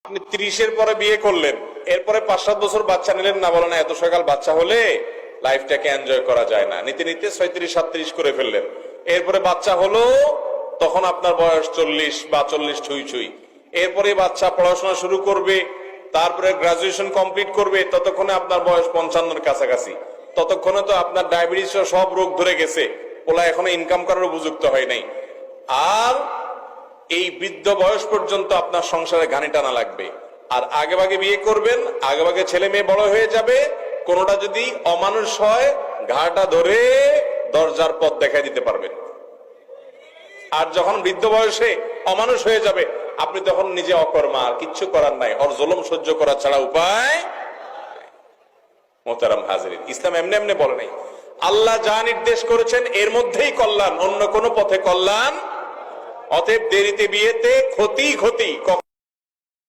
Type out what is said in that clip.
আপনি 30-এর পরে বিয়ে করলেন, এরপরে 5-7 বছর বাচ্চা নিলেন না, বলেন এত সকাল বাচ্চা হলে লাইফটাকে এনজয় করা যায় না, নিতে নিতে 36-37 করে ফেললেন। এরপরে বাচ্চা হলো, তখন আপনার বয়স 40 বা 40 ছুঁই ছুঁই। এরপরে বাচ্চা পড়াশোনা শুরু করবে, তারপরে গ্রাজুয়েশন কমপ্লিট করবে, ততক্ষণে আপনার বয়স 55-এর কাছাকাছি। ততক্ষণে তো আপনার ডায়াবেটিস সব রোগ ধরে গেছে, ওলা এখনো ইনকাম করার উপযুক্ত হয় নাই। আর এই বৃদ্ধ বয়স পর্যন্ত আপনার সংসারে ঘানি টানা লাগবে। আর আগে ভাগে বিয়ে করবেন, আগে ভাগে ছেলে মেয়ে বড় হয়ে যাবে, কোনটা যদি অমানুষ হয় ঘাটা ধরে দরজার পথ দেখাই দিতে পারবেন। আর যখন বৃদ্ধ বয়সে অমানুষ হয়ে যাবে, আপনি তখন নিজে অকর্মা, আর কিচ্ছু করার নাই, ওর জুলুম সহ্য করা ছাড়া উপায়। মোহতারাম হাজিরিন, ইসলাম এমনি এমনি বলে নাই। আল্লাহ যা নির্দেশ করেছেন এর মধ্যেই কল্যাণ, অন্য কোনো পথে কল্যাণ। অতএব দেরিতে বিয়েতে ক্ষতি।